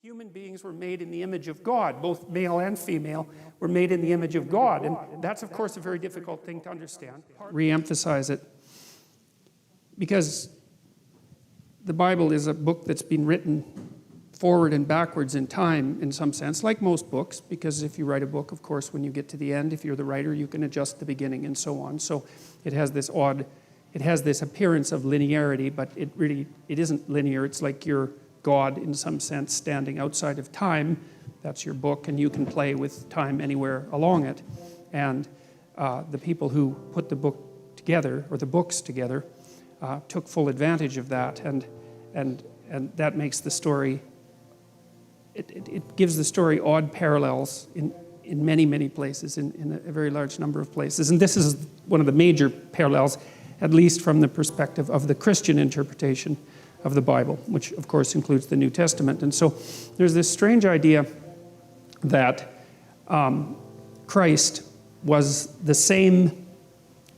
Human beings were made in the image of God. Both male and female were made in the image of God. And that's, of course, a very difficult thing to understand. Re-emphasize it. Because the Bible is a book that's been written forward and backwards in time, in some sense, like most books. Because if you write a book, of course, when you get to the end, if you're the writer, you can adjust the beginning and so on. So it has this appearance of linearity, but it isn't linear. It's like you're God, in some sense, standing outside of time. That's your book, and you can play with time anywhere along it. And the people who put the book together, or the books together, took full advantage of that, and that makes the story, it gives the story odd parallels in many, many places, in a very large number of places. And this is one of the major parallels, at least from the perspective of the Christian interpretation of the Bible, which of course includes the New Testament. And so there's this strange idea that Christ was the same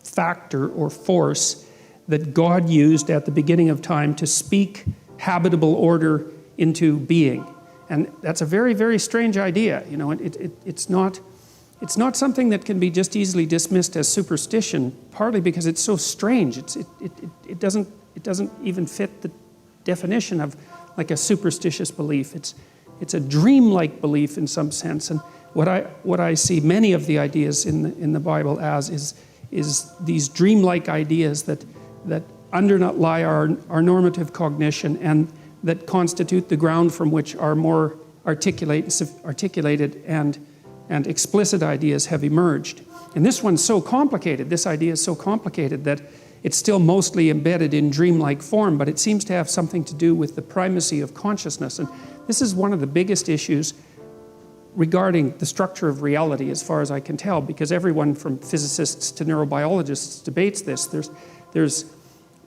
factor or force that God used at the beginning of time to speak habitable order into being. And that's a very, very strange idea. You know, it's not something that can be just easily dismissed as superstition, partly because it's so strange. It doesn't even fit the definition of like a superstitious belief. It's a dreamlike belief in some sense. And what I see many of the ideas in the Bible as is these dreamlike ideas that underlie our normative cognition and that constitute the ground from which our more articulated and explicit ideas have emerged. And this one's so complicated, this idea is so complicated that it's still mostly embedded in dreamlike form, but it seems to have something to do with the primacy of consciousness. And this is one of the biggest issues regarding the structure of reality, as far as I can tell, because everyone from physicists to neurobiologists debates this. There's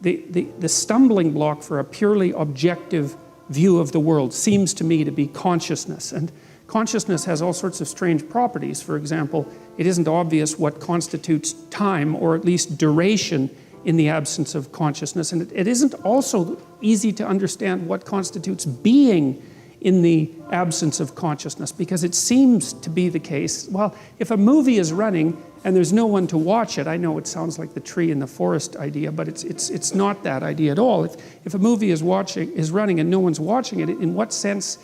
the stumbling block for a purely objective view of the world seems to me to be consciousness. And consciousness has all sorts of strange properties. For example, it isn't obvious what constitutes time, or at least duration, in the absence of consciousness. And it isn't also easy to understand what constitutes being in the absence of consciousness, because it seems to be the case, well, if a movie is running and there's no one to watch it, I know it sounds like the tree in the forest idea, but it's not that idea at all. If a movie is running and no one's watching it, in what sense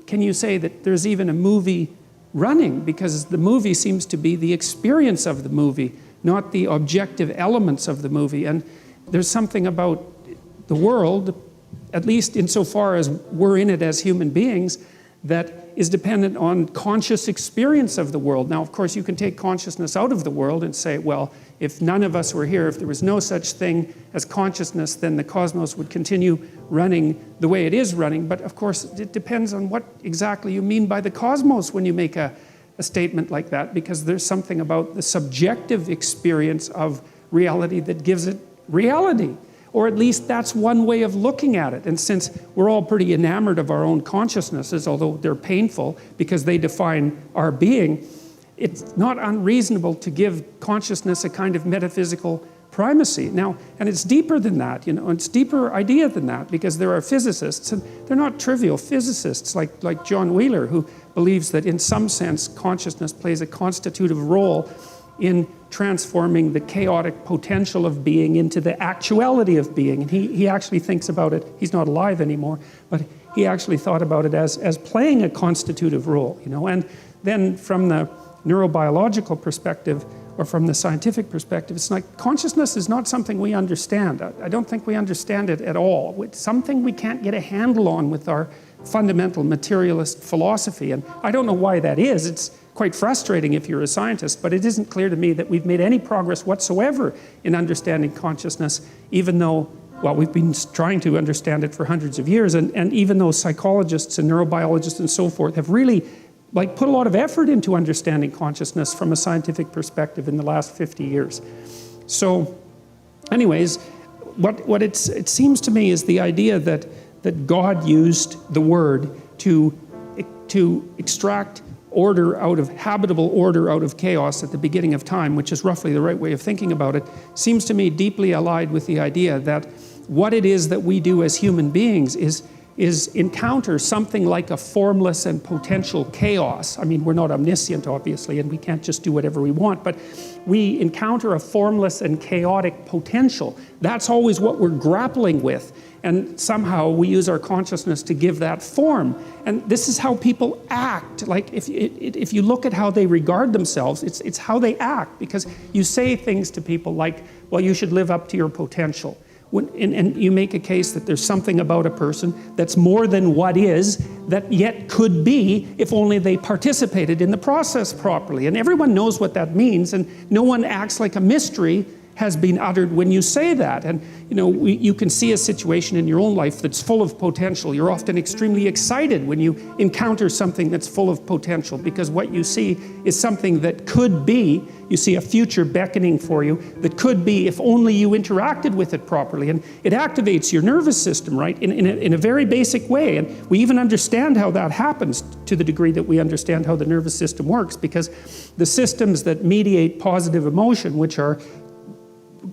can you say that there's even a movie running? Because the movie seems to be the experience of the movie, not the objective elements of the movie. And there's something about the world, at least insofar as we're in it as human beings, that is dependent on conscious experience of the world. Now, of course, you can take consciousness out of the world and say, well, if none of us were here, if there was no such thing as consciousness, then the cosmos would continue running the way it is running. But of course, it depends on what exactly you mean by the cosmos when you make a statement like that, because there's something about the subjective experience of reality that gives it reality. Or at least that's one way of looking at it. And since we're all pretty enamored of our own consciousnesses, although they're painful because they define our being, it's not unreasonable to give consciousness a kind of metaphysical primacy. Now, and it's deeper than that, you know, it's a deeper idea than that, because there are physicists, and they're not trivial physicists like John Wheeler, who believes that in some sense consciousness plays a constitutive role in transforming the chaotic potential of being into the actuality of being. And he actually thinks about it, he's not alive anymore, but he actually thought about it as playing a constitutive role, you know. And then from the neurobiological perspective, or from the scientific perspective, it's like consciousness is not something we understand. I don't think we understand it at all. It's something we can't get a handle on with our fundamental materialist philosophy. And I don't know why that is. It's quite frustrating if you're a scientist, but it isn't clear to me that we've made any progress whatsoever in understanding consciousness, even though, well, we've been trying to understand it for hundreds of years, and even though psychologists and neurobiologists and so forth have really put a lot of effort into understanding consciousness from a scientific perspective in the last 50 years. So anyways, what it seems to me is the idea that God used the word to extract habitable order out of chaos at the beginning of time, which is roughly the right way of thinking about it, seems to me deeply allied with the idea that what it is that we do as human beings is is encounter something like a formless and potential chaos. I mean, we're not omniscient, obviously, and we can't just do whatever we want, but we encounter a formless and chaotic potential. That's always what we're grappling with. And somehow we use our consciousness to give that form. And this is how people act. Like if you look at how they regard themselves, it's how they act. Because you say things to people like, well, you should live up to your potential. And you make a case that there's something about a person that's more than what is, that yet could be if only they participated in the process properly. And everyone knows what that means, and no one acts like a mystery has been uttered when you say that. And you can see a situation in your own life that's full of potential. You're often extremely excited when you encounter something that's full of potential, because what you see is something that could be. You see a future beckoning for you that could be if only you interacted with it properly. And it activates your nervous system, right, in a very basic way. And we even understand how that happens to the degree that we understand how the nervous system works, because the systems that mediate positive emotion, which are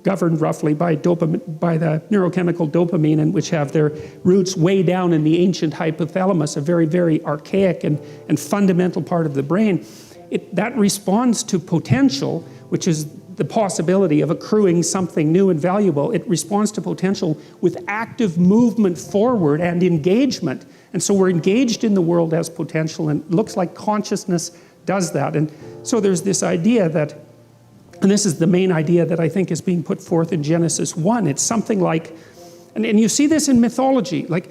governed roughly by the neurochemical dopamine, and which have their roots way down in the ancient hypothalamus, a very, very archaic and fundamental part of the brain, that responds to potential, which is the possibility of accruing something new and valuable. It responds to potential with active movement forward and engagement. And so we're engaged in the world as potential, and it looks like consciousness does that. And so there's this idea that, and this is the main idea that I think is being put forth in Genesis 1. It's something like, and you see this in mythology, like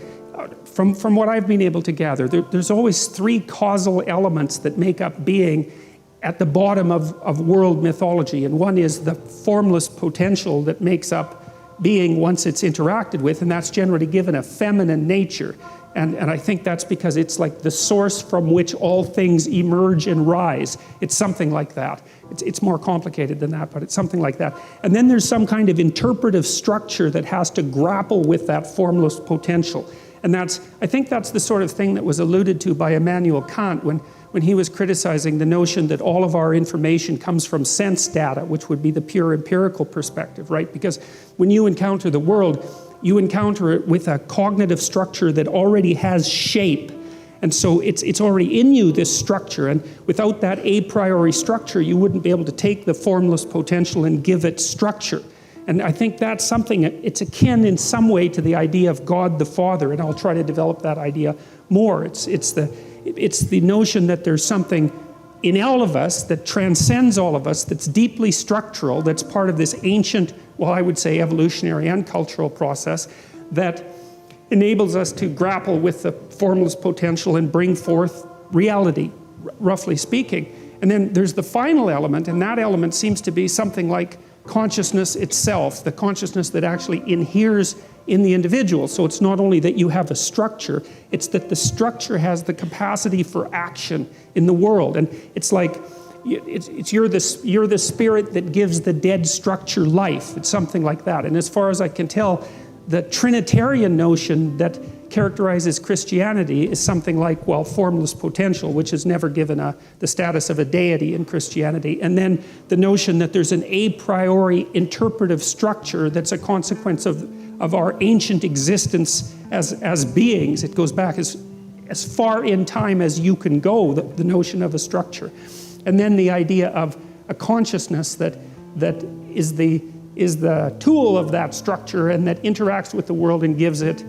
from what I've been able to gather, there's always three causal elements that make up being at the bottom of world mythology. And one is the formless potential that makes up being once it's interacted with, and that's generally given a feminine nature. And I think that's because it's like the source from which all things emerge and rise. It's something like that. It's more complicated than that, but it's something like that. And then there's some kind of interpretive structure that has to grapple with that formless potential. And I think that's the sort of thing that was alluded to by Immanuel Kant when he was criticizing the notion that all of our information comes from sense data, which would be the pure empirical perspective, right? Because when you encounter the world, you encounter it with a cognitive structure that already has shape. And so it's already in you, this structure. And without that a priori structure, you wouldn't be able to take the formless potential and give it structure. And I think that's something, it's akin in some way to the idea of God the Father, and I'll try to develop that idea more. It's the notion that there's something in all of us that transcends all of us, that's deeply structural, that's part of this ancient, well, I would say evolutionary and cultural process that enables us to grapple with the formless potential and bring forth reality, roughly speaking. And then there's the final element, and that element seems to be something like consciousness itself, the consciousness that actually inheres in the individual. So it's not only that you have a structure, it's that the structure has the capacity for action in the world. And it's like, you're the spirit that gives the dead structure life. It's something like that. And as far as I can tell, the Trinitarian notion that characterizes Christianity is something like, well, formless potential, which is never given the status of a deity in Christianity. And then the notion that there's an a priori interpretive structure that's a consequence of our ancient existence as beings. It goes back as far in time as you can go, the notion of a structure. And then the idea of a consciousness that is the tool of that structure and that interacts with the world and gives it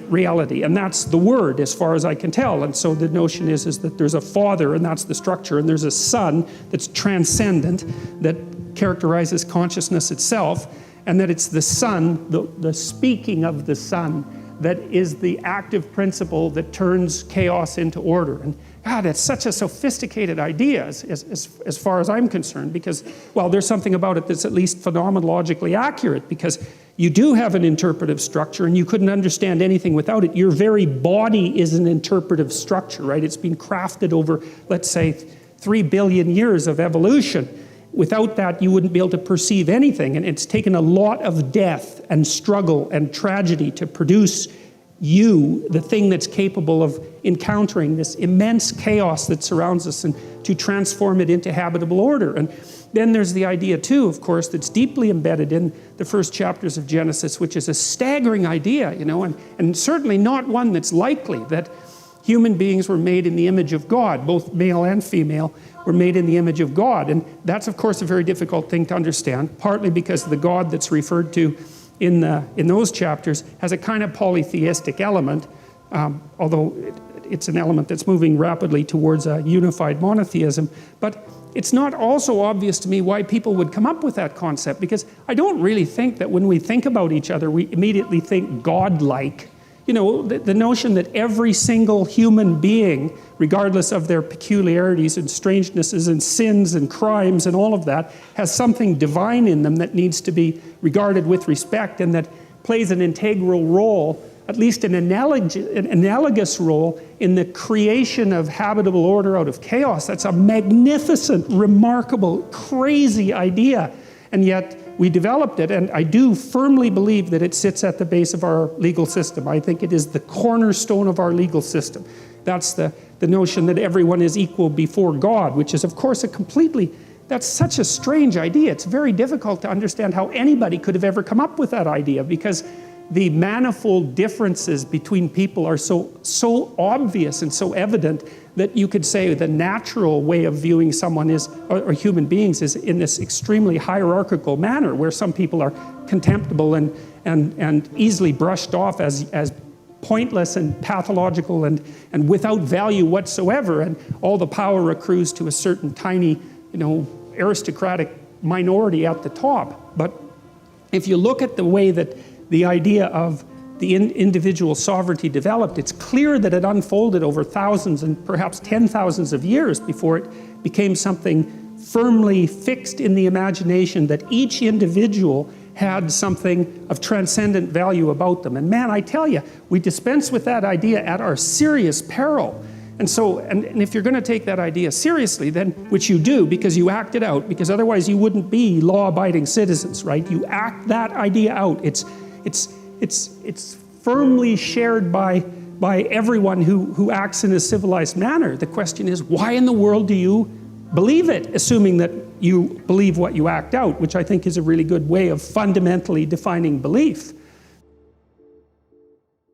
reality. And that's the Word, as far as I can tell. And so the notion is that there's a Father, and that's the structure, and there's a Son that's transcendent, that characterizes consciousness itself, and that it's the Son, the speaking of the Son, that is the active principle that turns chaos into order. And God, it's such a sophisticated idea as far as I'm concerned, because, well, there's something about it that's at least phenomenologically accurate, because you do have an interpretive structure and you couldn't understand anything without it. Your very body is an interpretive structure, right? It's been crafted over, let's say, 3 billion years of evolution. Without that, you wouldn't be able to perceive anything. And it's taken a lot of death and struggle and tragedy to produce you, the thing that's capable of encountering this immense chaos that surrounds us, and to transform it into habitable order. And then there's the idea too, of course, that's deeply embedded in the first chapters of Genesis, which is a staggering idea, and certainly not one that's likely, that human beings were made in the image of God. Both male and female were made in the image of God. And that's, of course, a very difficult thing to understand, partly because the God that's referred to in those chapters has a kind of polytheistic element, although it's an element that's moving rapidly towards a unified monotheism. But it's not also obvious to me why people would come up with that concept, because I don't really think that when we think about each other, we immediately think God-like. The notion that every single human being, regardless of their peculiarities and strangenesses and sins and crimes and all of that, has something divine in them that needs to be regarded with respect, and that plays an integral role, at least an analogous role, in the creation of habitable order out of chaos. That's a magnificent, remarkable, crazy idea. And yet we developed it, and I do firmly believe that it sits at the base of our legal system. I think it is the cornerstone of our legal system. That's the notion that everyone is equal before God, which is, of course, that's such a strange idea. It's very difficult to understand how anybody could have ever come up with that idea, because the manifold differences between people are so obvious and so evident that you could say the natural way of viewing someone or human beings is in this extremely hierarchical manner, where some people are contemptible and easily brushed off as pointless and pathological and without value whatsoever, and all the power accrues to a certain tiny, aristocratic minority at the top. But if you look at the way that the idea of the individual sovereignty developed, it's clear that it unfolded over thousands and perhaps 10,000s of years before it became something firmly fixed in the imagination that each individual had something of transcendent value about them. And man, I tell you, we dispense with that idea at our serious peril. And so, and if you're going to take that idea seriously, then, which you do because you act it out, because otherwise you wouldn't be law-abiding citizens, right? You act that idea out. It's firmly shared by everyone who acts in a civilized manner. The question is, why in the world do you believe it, assuming that you believe what you act out, which I think is a really good way of fundamentally defining belief.